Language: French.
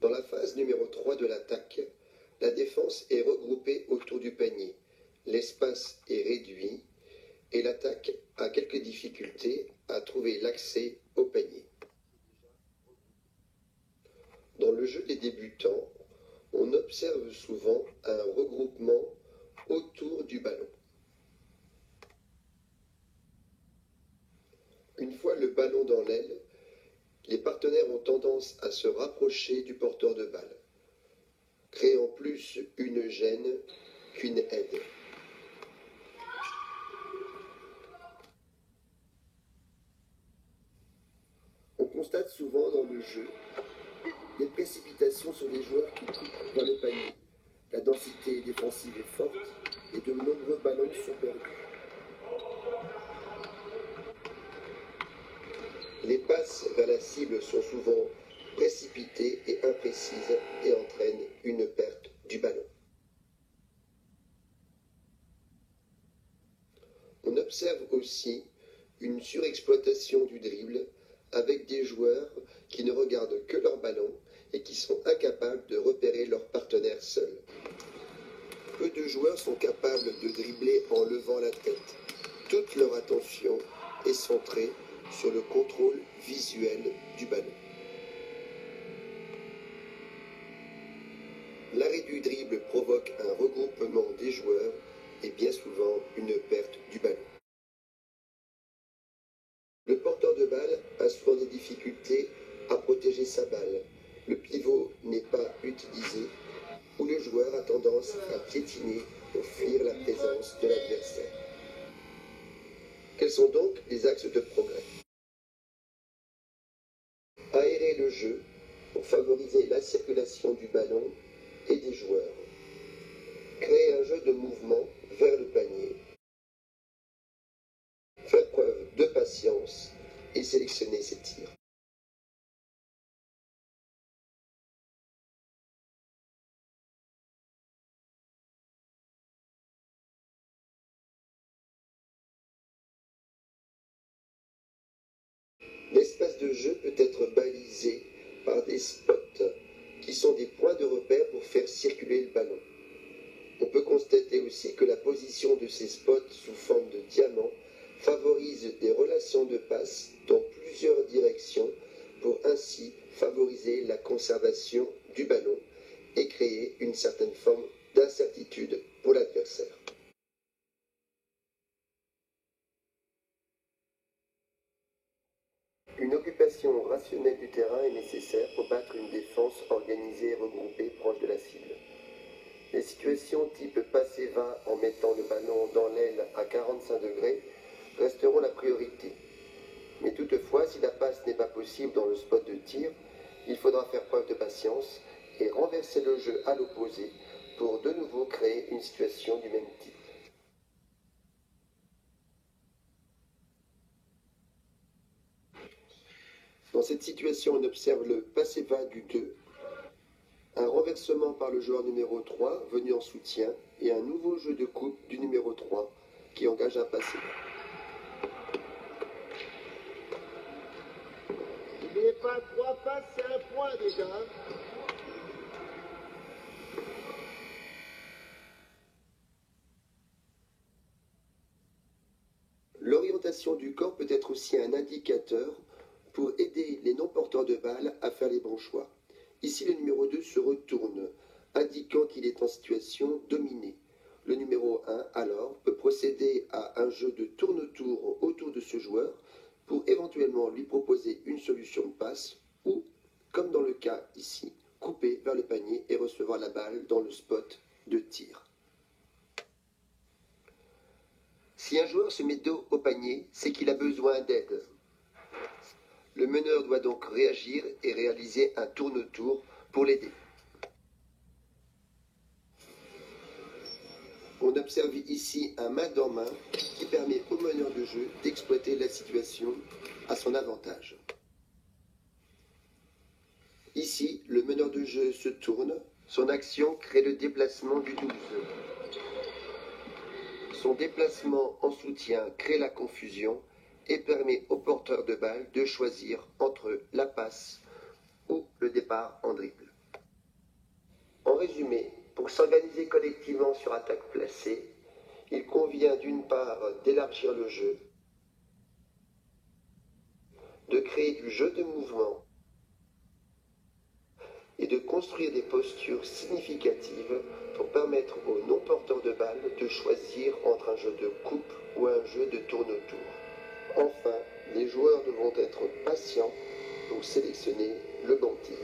Dans la phase numéro 3 de l'attaque, la défense est regroupée autour du panier, l'espace est réduit et l'attaque a quelques difficultés à trouver l'accès au panier. Dans le jeu des débutants, on observe souvent un regroupement autour du ballon. Une fois le ballon dans l'aile, les partenaires ont tendance à se rapprocher du porteur de balle, créant plus une gêne qu'une aide. On constate souvent dans le jeu des précipitations sur les joueurs qui coupent vers le panier. La densité défensive est forte et de nombreux ballons sont perdus. Les passes vers la cible sont souvent précipitées et imprécises et entraînent une perte du ballon. On observe aussi une surexploitation du dribble avec des joueurs qui ne regardent que leur ballon et qui sont incapables de repérer leur partenaire seul. Peu de joueurs sont capables de dribbler en levant la tête. Toute leur attention est centrée sur le contrôle visuel du ballon. L'arrêt du dribble provoque un regroupement des joueurs et bien souvent une perte du ballon. Le porteur de balle a souvent des difficultés à protéger sa balle. Le pivot n'est pas utilisé ou le joueur a tendance à piétiner pour fuir la présence de l'adversaire. Quels sont donc les axes de progrès? Aérer le jeu pour favoriser la circulation du ballon et des joueurs. Créer un jeu de mouvement vers le panier. Faire preuve de patience et sélectionner ses tirs. L'espace de jeu peut être balisé par des spots qui sont des points de repère pour faire circuler le ballon. On peut constater aussi que la position de ces spots sous forme de diamant favorise des relations de passe dans plusieurs directions pour ainsi favoriser la conservation du ballon et créer une certaine forme d'incertitude pour l'adversaire. Une occupation rationnelle du terrain est nécessaire pour battre une défense organisée et regroupée proche de la cible. Les situations type passe et va en mettant le ballon dans l'aile à 45 degrés resteront la priorité. Mais toutefois, si la passe n'est pas possible dans le spot de tir, il faudra faire preuve de patience et renverser le jeu à l'opposé pour de nouveau créer une situation du même type. Dans cette situation, on observe le passe et va du 2, un renversement par le joueur numéro 3 venu en soutien et un nouveau jeu de coupe du numéro 3 qui engage un passe et va. N'oubliez pas 3 passes, c'est un point déjà. L'orientation du corps peut être aussi un indicateur pour aider les non-porteurs de balles à faire les bons choix. Ici, le numéro 2 se retourne, indiquant qu'il est en situation dominée. Le numéro 1, alors, peut procéder à un jeu de tourne-tour autour de ce joueur pour éventuellement lui proposer une solution de passe ou, comme dans le cas ici, couper vers le panier et recevoir la balle dans le spot de tir. Si un joueur se met dos au panier, c'est qu'il a besoin d'aide. Le meneur doit donc réagir et réaliser un tourne-tour pour l'aider. On observe ici un main dans main qui permet au meneur de jeu d'exploiter la situation à son avantage. Ici, le meneur de jeu se tourne, son action crée le déplacement du 12. Son déplacement en soutien crée la confusion et permet au porteur de balle de choisir entre la passe ou le départ en dribble. En résumé, pour s'organiser collectivement sur attaque placée, il convient d'une part d'élargir le jeu, de créer du jeu de mouvement et de construire des postures significatives pour permettre aux non-porteurs de balles de choisir entre un jeu de coupe ou un jeu de tourne-tour. Enfin, les joueurs devront être patients pour sélectionner le bon tir.